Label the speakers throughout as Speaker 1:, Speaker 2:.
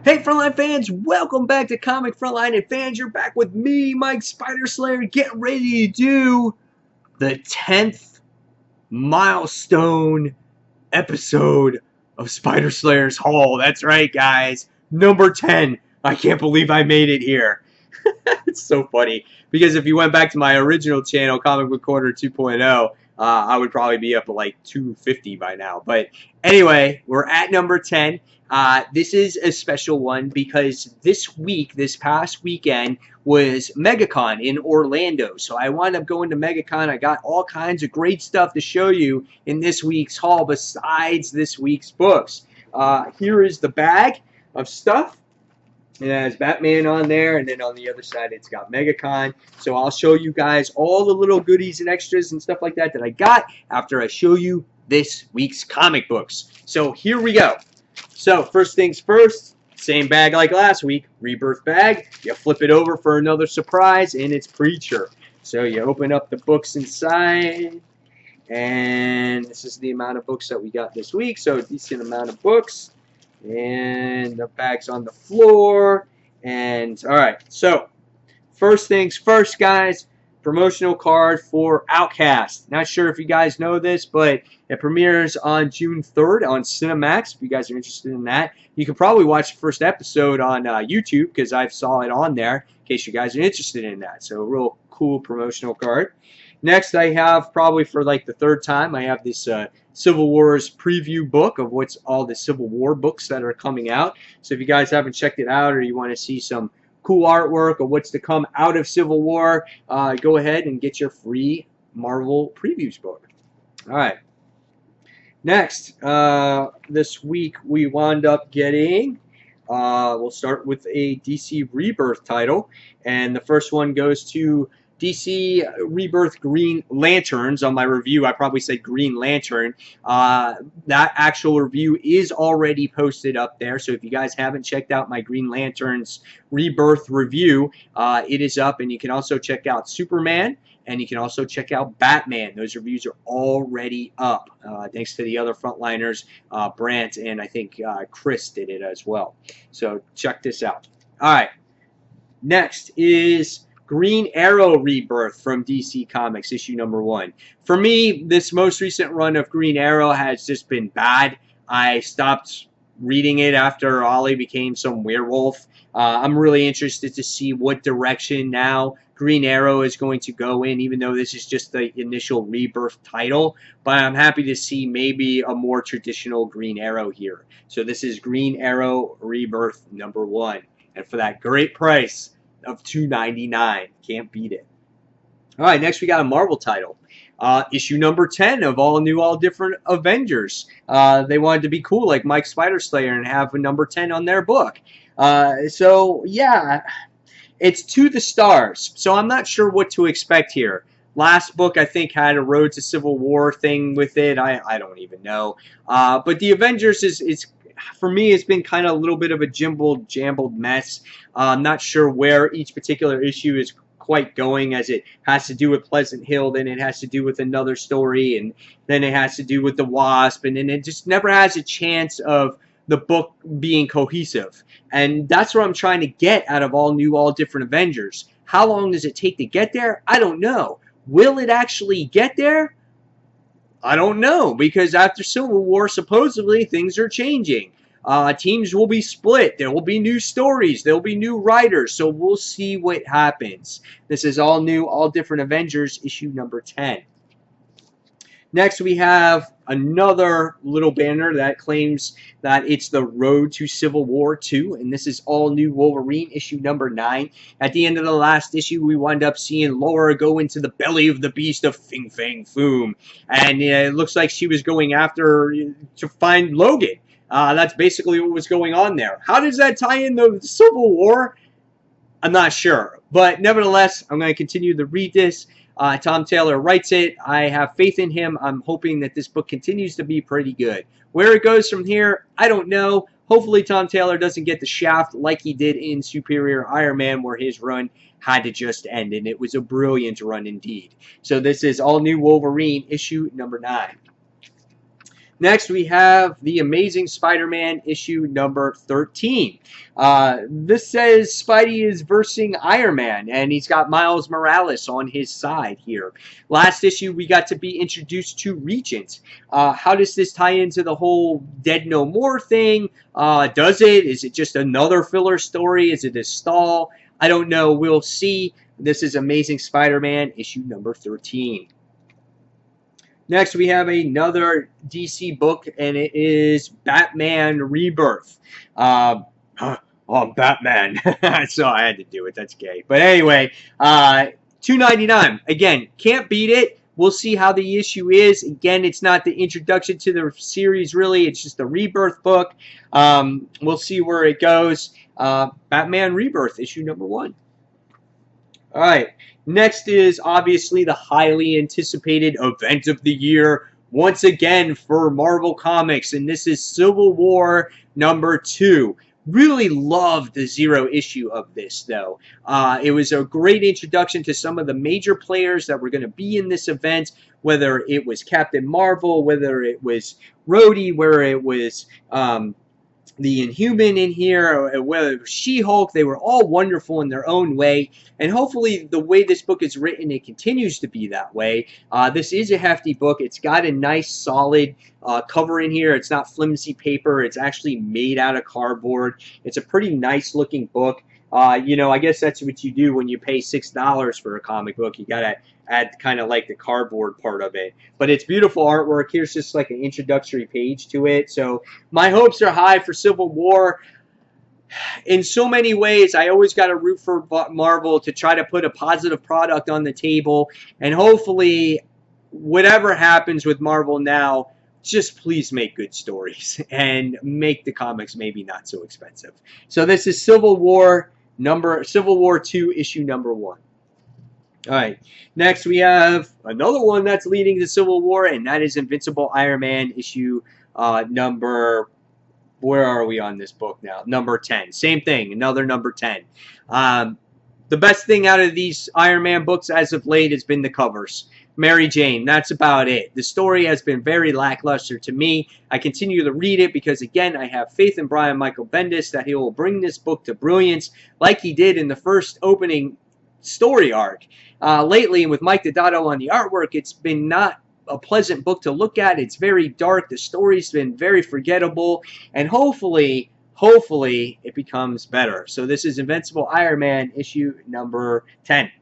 Speaker 1: Hey Frontline fans, welcome back to Comic Frontline, and fans, you're back with me, Mike Spider Slayer, getting ready to do the 10th milestone episode of Spider Slayer's Haul. That's right, guys, number 10. I can't believe I made it here. It's so funny, because if you went back to my original channel, Comic Book Corner 2.0, I would probably be up to like 250 by now. But anyway, we're at number 10. This is a special one because this past weekend, was MegaCon in Orlando. So I wound up going to MegaCon. I got all kinds of great stuff to show you in this week's haul besides this week's books. Here is the bag of stuff. It has Batman on there, and then on the other side it's got MegaCon. So I'll show you guys all the little goodies and extras and stuff like that I got after I show you this week's comic books. So here we go. So first things first, same bag like last week, Rebirth bag. You flip it over for another surprise, and it's Preacher. So you open up the books inside, and this is the amount of books that we got this week. So a decent amount of books. And the bag's on the floor. And alright, so first things first, guys, promotional card for Outcast. Not sure if you guys know this, but it premieres on June 3rd on Cinemax. If you guys are interested in that, you can probably watch the first episode on YouTube, because I saw it on there, in case you guys are interested in that. So a real cool promotional card. Next, I have, probably for like the third time, I have this Civil War's preview book of what's all the Civil War books that are coming out. So if you guys haven't checked it out, or you want to see some cool artwork of what's to come out of Civil War, go ahead and get your free Marvel previews book. All right. Next, this week we wound up getting, we'll start with a DC Rebirth title, and the first one goes to DC Rebirth Green Lanterns. On my review, I probably said Green Lantern. That actual review is already posted up there, so if you guys haven't checked out my Green Lanterns Rebirth review, it is up, and you can also check out Superman, and you can also check out Batman. Those reviews are already up, thanks to the other frontliners, Brant, and I think Chris did it as well. So check this out. Alright, next is Green Arrow Rebirth from DC Comics, issue number 1. For me, this most recent run of Green Arrow has just been bad. I stopped reading it after Ollie became some werewolf. I'm really interested to see what direction now Green Arrow is going to go in, even though this is just the initial Rebirth title. But I'm happy to see maybe a more traditional Green Arrow here. So this is Green Arrow Rebirth number 1. And for that great price of $2.99. Can't beat it. Alright, next we got a Marvel title. Issue number 10 of All New, All Different Avengers. They wanted to be cool like Mike Spider Slayer and have a number 10 on their book. So, yeah, it's To the Stars. So I'm not sure what to expect here. Last book, I think, had a Road to Civil War thing with it. I don't even know. But the Avengers is for me, it's been kind of a little bit of a jumbled mess. I'm not sure where each particular issue is quite going, as it has to do with Pleasant Hill, then it has to do with another story, and then it has to do with the Wasp, and then it just never has a chance of the book being cohesive. And that's what I'm trying to get out of All New, All Different Avengers. How long does it take to get there? I don't know. Will it actually get there? I don't know, because after Civil War, supposedly, things are changing. Teams will be split. There will be new stories. There will be new writers. So we'll see what happens. This is All New, All Different Avengers, issue number 10. Next, we have another little banner that claims that it's the Road to Civil War 2, and this is All New Wolverine, issue number 9. At the end of the last issue, we wind up seeing Laura go into the belly of the beast of Fing Fang Foom, and it looks like she was going after to find Logan. That's basically what was going on there. How does that tie in the Civil War? I'm not sure, but nevertheless, I'm going to continue to read this. Tom Taylor writes it. I have faith in him. I'm hoping that this book continues to be pretty good. Where it goes from here, I don't know. Hopefully Tom Taylor doesn't get the shaft like he did in Superior Iron Man, where his run had to just end, and it was a brilliant run indeed. So this is All New Wolverine, issue number 9. Next, we have The Amazing Spider-Man issue number 13. This says Spidey is versing Iron Man, and he's got Miles Morales on his side here. Last issue, we got to be introduced to Regent. How does this tie into the whole Dead No More thing? Does it? Is it just another filler story? Is it a stall? I don't know. We'll see. This is Amazing Spider-Man issue number 13. Next, we have another DC book, and it is Batman Rebirth. Oh, Batman. So I had to do it. That's gay. But anyway, $2.99. Again, can't beat it. We'll see how the issue is. Again, it's not the introduction to the series, really. It's just a Rebirth book. We'll see where it goes. Batman Rebirth, issue number 1. All right. Next is obviously the highly anticipated event of the year once again for Marvel Comics, and this is Civil War number 2. Really loved the 0 issue of this, though. It was a great introduction to some of the major players that were going to be in this event, whether it was Captain Marvel, whether it was Rhodey, whether it was the Inhuman in here, or whether it was She-Hulk. They were all wonderful in their own way, and hopefully the way this book is written, it continues to be that way. This is a hefty book. It's got a nice solid cover in here. It's not flimsy paper. It's actually made out of cardboard. It's a pretty nice looking book. You know, I guess that's what you do when you pay $6 for a comic book. You gotta add kind of like the cardboard part of it. But it's beautiful artwork. Here's just like an introductory page to it. So my hopes are high for Civil War. In so many ways, I always got to root for Marvel to try to put a positive product on the table. And hopefully, whatever happens with Marvel now, just please make good stories and make the comics maybe not so expensive. So this is Civil War 2, issue number 1. All right. Next, we have another one that's leading to Civil War, and that is Invincible Iron Man issue number. Where are we on this book now? Number 10. Same thing. Another number 10. The best thing out of these Iron Man books as of late has been the covers. Mary Jane, that's about it. The story has been very lackluster to me. I continue to read it because, again, I have faith in Brian Michael Bendis that he will bring this book to brilliance like he did in the first opening story arc. Lately, with Mike Deodato on the artwork, it's been not a pleasant book to look at. It's very dark. The story's been very forgettable. And hopefully it becomes better. So this is Invincible Iron Man issue number 10.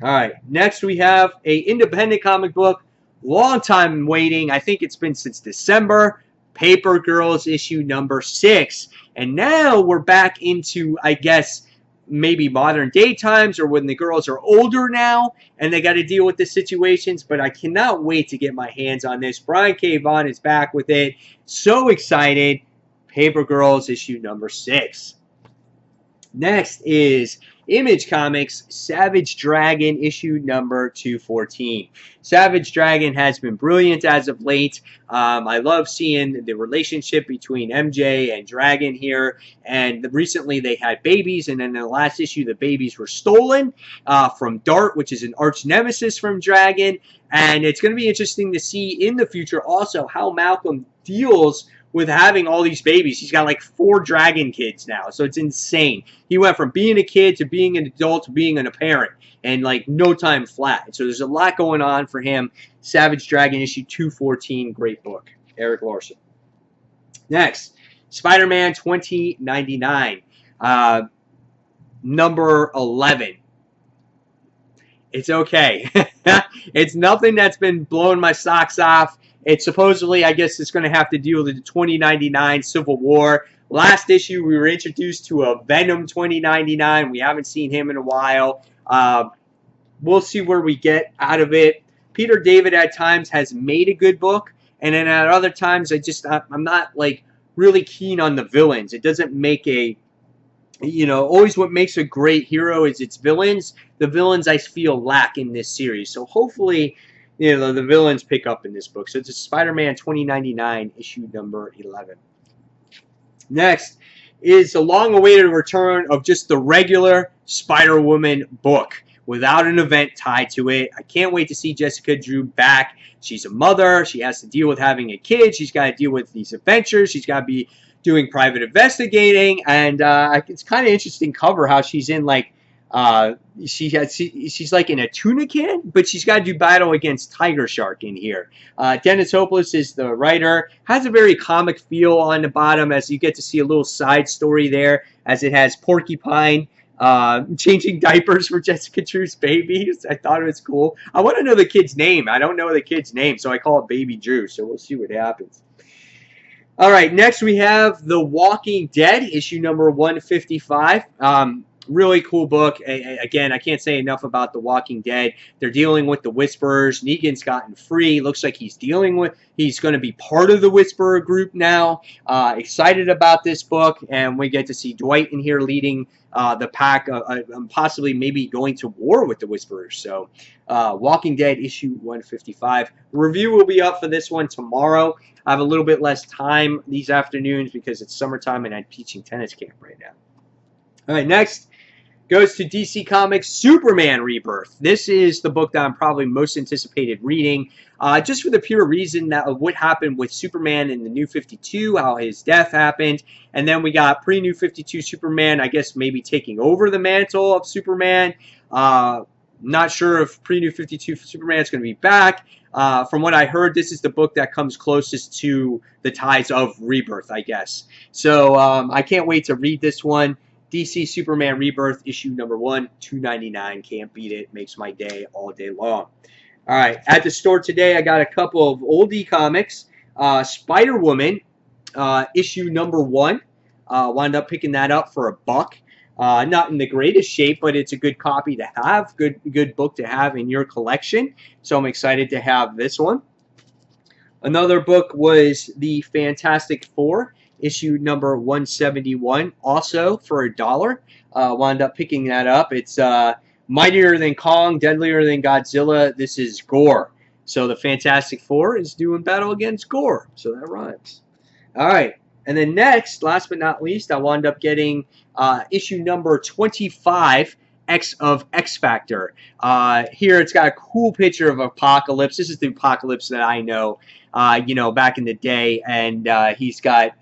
Speaker 1: All right, next we have a independent comic book. Long time waiting. I think it's been since December. Paper Girls issue number 6. And now we're back into, I guess, maybe modern day times, or when the girls are older now and they got to deal with the situations. But I cannot wait to get my hands on this. Brian K. Vaughan is back with it. So excited. Paper Girls issue number 6. Next is Image Comics Savage Dragon issue number 214. Savage Dragon has been brilliant as of late. I love seeing the relationship between MJ and Dragon here. And recently they had babies, and then in the last issue the babies were stolen from Dart, which is an arch nemesis from Dragon. And it's going to be interesting to see in the future also how Malcolm deals with having all these babies. He's got like 4 dragon kids now, so it's insane. He went from being a kid to being an adult to being a parent, and like no time flat. So there's a lot going on for him. Savage Dragon issue 214, great book. Eric Larson. Next, Spider-Man 2099, number 11. It's okay. It's nothing that's been blowing my socks off. It's supposedly, I guess, it's going to have to deal with the 2099 Civil War. Last issue, we were introduced to a Venom 2099. We haven't seen him in a while. We'll see where we get out of it. Peter David at times has made a good book, and then at other times, I'm not like really keen on the villains. It doesn't make a, you know, always what makes a great hero is its villains. The villains I feel lack in this series. So hopefully, you know, the villains pick up in this book. So it's a Spider-Man 2099 issue number 11. Next is the long-awaited return of just the regular Spider-Woman book, without an event tied to it. I can't wait to see Jessica Drew back. She's a mother. She has to deal with having a kid. She's got to deal with these adventures. She's got to be doing private investigating, and it's kind of interesting cover how she's in like she's like in a tuna can, but she's got to do battle against Tiger Shark in here. Dennis Hopeless is the writer. Has a very comic feel on the bottom as you get to see a little side story there, as it has Porcupine changing diapers for Jessica Drew's babies. I thought it was cool. I want to know the kid's name. I don't know the kid's name, so I call it Baby Drew. So we'll see what happens. All right, next we have The Walking Dead, issue number 155. Really cool book. Again, I can't say enough about The Walking Dead. They're dealing with the Whisperers. Negan's gotten free. Looks like he's going to be part of the Whisperer group now. Excited about this book, and we get to see Dwight in here leading the pack, possibly maybe going to war with the Whisperers. So, Walking Dead issue 155. Review will be up for this one tomorrow. I have a little bit less time these afternoons because it's summertime and I'm teaching tennis camp right now. All right, next goes to DC Comics Superman Rebirth. This is the book that I'm probably most anticipated reading, just for the pure reason that of what happened with Superman in the New 52, how his death happened, and then we got pre-New 52 Superman, I guess maybe taking over the mantle of Superman. Not sure if pre-New 52 Superman is going to be back. From what I heard, this is the book that comes closest to the ties of Rebirth, I guess. So I can't wait to read this one. DC Superman Rebirth, issue number 1, $2.99. Can't beat it. Makes my day all day long. All right, at the store today, I got a couple of oldie comics. Spider-Woman, issue number 1. Wound up picking that up for $1. Not in the greatest shape, but it's a good copy to have. Good book to have in your collection. So I'm excited to have this one. Another book was the Fantastic Four, issue number 171, also for $1. Wound up picking that up. It's mightier than Kong, deadlier than Godzilla. This is Gore. So the Fantastic Four is doing battle against Gore. So that rhymes. All right. And then next, last but not least, I wound up getting issue number 25, X of X Factor. Here it's got a cool picture of Apocalypse. This is the Apocalypse that I know, back in the day. And he's got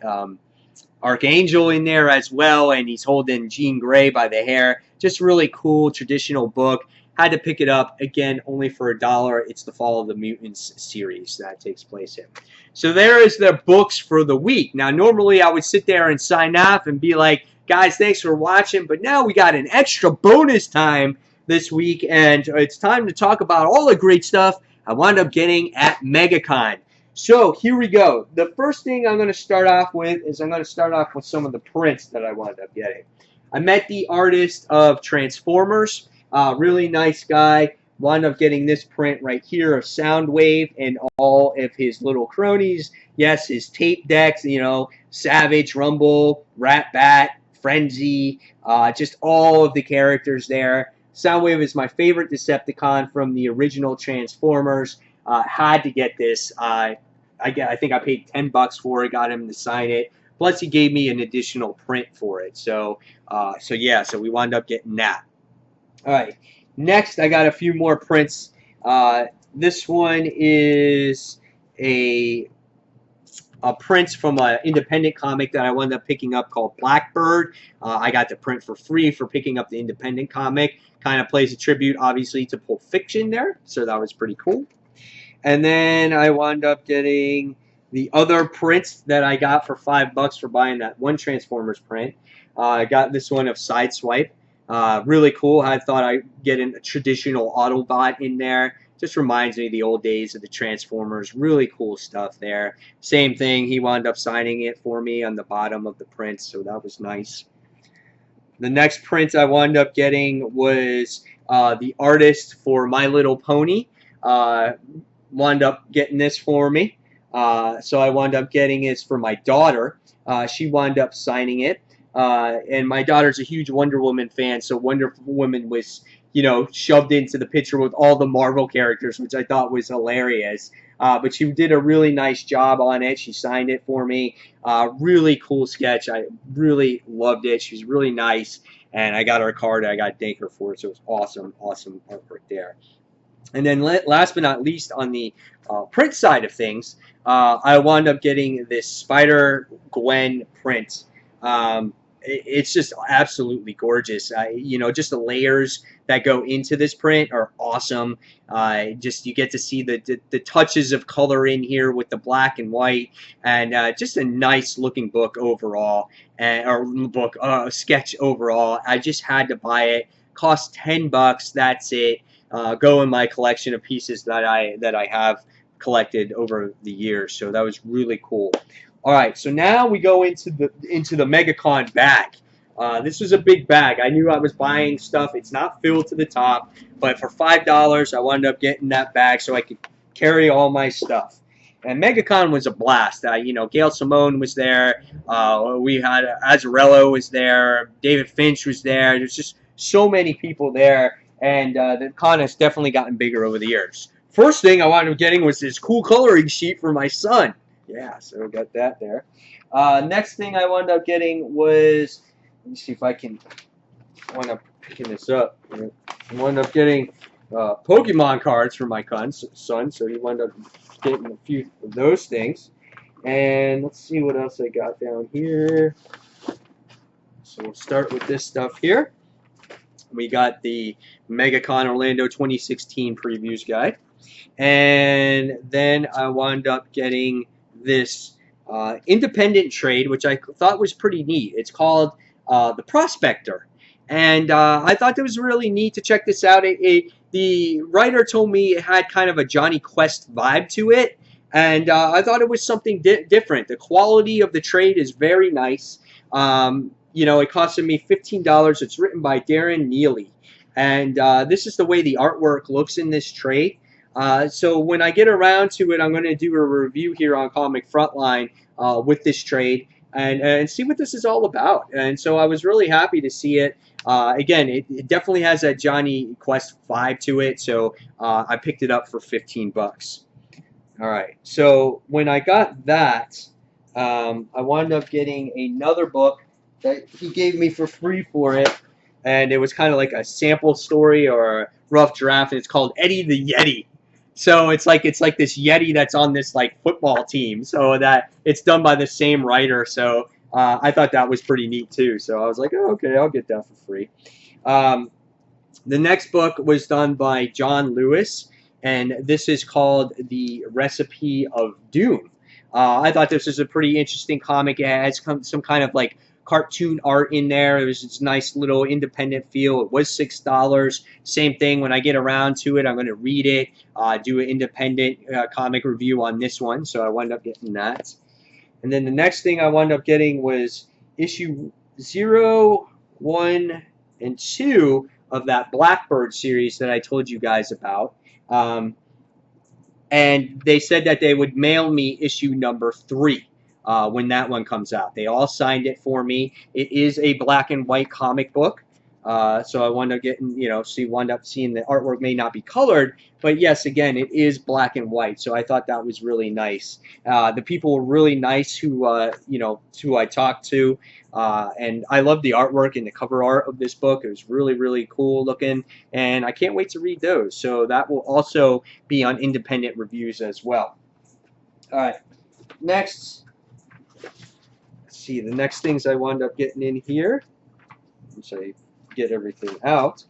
Speaker 1: Archangel in there as well, and he's holding Jean Grey by the hair. Just really cool, traditional book. Had to pick it up, again, only for $1. It's the Fall of the Mutants series that takes place here. So there is the books for the week. Now, normally I would sit there and sign off and be like, guys, thanks for watching. But now we got an extra bonus time this week, and it's time to talk about all the great stuff I wound up getting at MegaCon. So here we go. The first thing I'm going to start off with is I'm going to start off with some of the prints that I wound up getting. I met the artist of Transformers. Really nice guy. Wound up getting this print right here of Soundwave and all of his little cronies. Yes, his tape decks, Savage, Rumble, Rat Bat, Frenzy, just all of the characters there. Soundwave is my favorite Decepticon from the original Transformers. Had to get this. I think I paid $10 for it, got him to sign it. Plus, he gave me an additional print for it. So we wound up getting that. All right. Next, I got a few more prints. This one is a print from an independent comic that I wound up picking up called Blackbird. I got the print for free for picking up the independent comic. Kind of plays a tribute, obviously, to Pulp Fiction there. So that was pretty cool. And then I wound up getting the other prints that I got for $5 for buying that one Transformers print. I got this one of Sideswipe. Really cool. I thought I'd get a traditional Autobot in there. Just reminds me of the old days of the Transformers. Really cool stuff there. Same thing. He wound up signing it for me on the bottom of the print, so that was nice. The next print I wound up getting was the artist for My Little Pony. Wound up getting this for me. So I wound up getting this for my daughter. She wound up signing it. And my daughter's a huge Wonder Woman fan, so Wonder Woman was you know, shoved into the picture with all the Marvel characters, which I thought was hilarious. But she did a really nice job on it. She signed it for me. Really cool sketch. I really loved it. She was really nice. And I got her a card. I got to thank her for it. So it was awesome, awesome artwork there. And then last but not least, on the print side of things, I wound up getting this Spider-Gwen print. It's just absolutely gorgeous. You know, just the layers that go into this print are awesome. Just you get to see the touches of color in here with the black and white, and just a nice looking book overall, or book sketch overall. I just had to buy it. Cost $10. That's it. Go in my collection of pieces that I have collected over the years. So that was really cool. All right, so now we go into the MegaCon bag. This was a big bag. I knew I was buying stuff. It's not filled to the top, but for $5, I wound up getting that bag so I could carry all my stuff. And MegaCon was a blast. You know, Gail Simone was there. We had Azzarello was there. David Finch was there. There's just so many people there, and the con has definitely gotten bigger over the years. First thing I wound up getting was this cool coloring sheet for my son. Yeah, so I got that there. Next thing I wound up getting was, let me see if I can wind up picking this up. I wound up getting Pokemon cards for my son, so he wound up getting a few of those things. And let's see what else I got down here. So we'll start with this stuff here. We got the MegaCon Orlando 2016 previews guide. And then I wound up getting this independent trade, which I thought was pretty neat. It's called The Prospector. And I thought it was really neat to check this out. The writer told me it had kind of a Johnny Quest vibe to it. And I thought it was something different. The quality of the trade is very nice. You know, it costed me $15. It's written by Darren Neely. And this is the way the artwork looks in this trade. So when I get around to it, I'm going to do a review here on Comic Frontline with this trade and see what this is all about. And so I was really happy to see it. Again, it definitely has that Johnny Quest vibe to it, so I picked it up for $15. All right, so when I got that, I wound up getting another book that he gave me for free for it, and it was kind of like a sample story or a rough draft, and it's called Eddie the Yeti. So it's like this Yeti that's on this like football team. So that it's done by the same writer. So I thought that was pretty neat too. So I was like, oh, okay, I'll get that for free. The next book was done by John Lewis, and this is called The Recipe of Doom. I thought this was a pretty interesting comic. It has some kind of like cartoon art in there. It was this nice little independent feel. It was $6. Same thing, when I get around to it, I'm going to read it, do an independent comic review on this one. So I wound up getting that. And then the next thing I wound up getting was issue 0, 1, and 2 of that Blackbird series that I told you guys about. And they said that they would mail me issue number 3. When that one comes out. They all signed it for me. It is a black and white comic book. So I wound up getting, you know, wound up seeing the artwork may not be colored, but yes, again, it is black and white. So I thought that was really nice. The people were really nice who, you know, who I talked to. And I love the artwork and the cover art of this book. It was really, really cool looking. And I can't wait to read those. So that will also be on independent reviews as well. All right. Next. See, the next things I wound up getting in here, once I get everything out,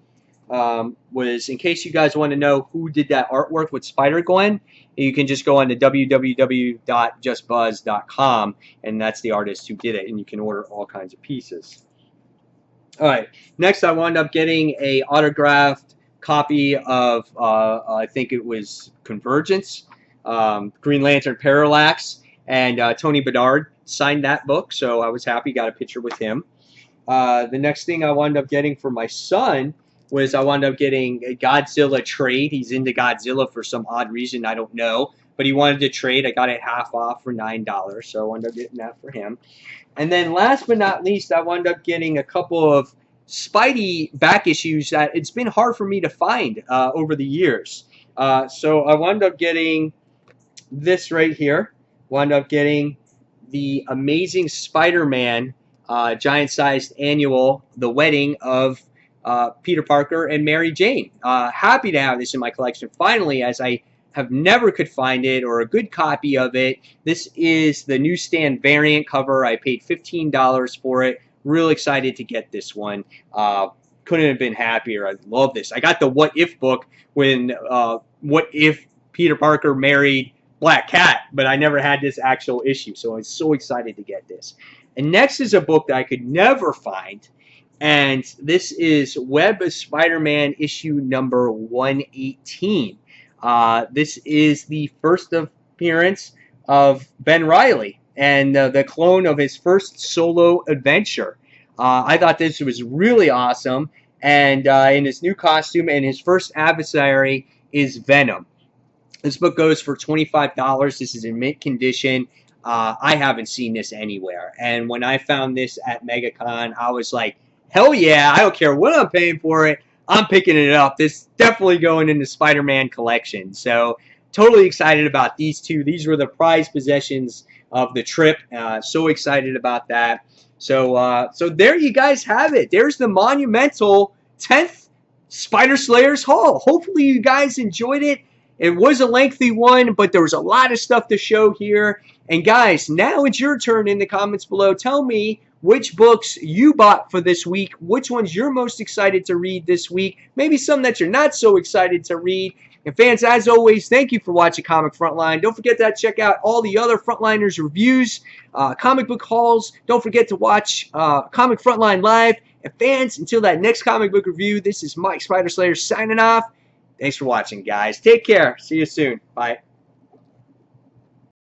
Speaker 1: was, in case you guys want to know who did that artwork with Spider-Gwen, you can just go on to www.justbuzz.com, and that's the artist who did it, and you can order all kinds of pieces. All right, next I wound up getting a autographed copy of, I think it was Convergence, Green Lantern Parallax, and Tony Bedard signed that book, so I was happy, got a picture with him. The next thing I wound up getting for my son was I wound up getting a Godzilla trade. He's into Godzilla for some odd reason, I don't know, but he wanted to trade. I got it half off for $9, so I wound up getting that for him. And then last but not least, I wound up getting a couple of Spidey back issues that it's been hard for me to find over the years. So I wound up getting this right here. Wound up getting the Amazing Spider-Man giant-sized annual, The Wedding of Peter Parker and Mary Jane. Happy to have this in my collection finally, as I have never could find it or a good copy of it. This is the newsstand variant cover. I paid $15 for it. Real excited to get this one. Couldn't have been happier. I love this. I got the What If book when What If Peter Parker married Black Cat, but I never had this actual issue, so I'm so excited to get this. And next is a book that I could never find, and this is Web of Spider-Man issue number 118. This is the first appearance of Ben Reilly and the clone of his first solo adventure. I thought this was really awesome, and in his new costume, and his first adversary is Venom. This book goes for $25. This is in mint condition. I haven't seen this anywhere, and when I found this at MegaCon, I was like, hell yeah, I don't care what I'm paying for it. I'm picking it up. This is definitely going in the Spider-Man collection. So totally excited about these two. These were the prized possessions of the trip. So excited about that. So there you guys have it. There's the monumental 10th Spider Slayers haul. Hopefully you guys enjoyed it. It was a lengthy one, but there was a lot of stuff to show here. And guys, now it's your turn in the comments below. Tell me which books you bought for this week, which ones you're most excited to read this week, maybe some that you're not so excited to read. And fans, as always, thank you for watching Comic Frontline. Don't forget to check out all the other Frontliners reviews, comic book hauls. Don't forget to watch Comic Frontline Live. And fans, until that next comic book review, this is Mike Spider Slayer signing off. Thanks for watching, guys. Take care. See you soon. Bye.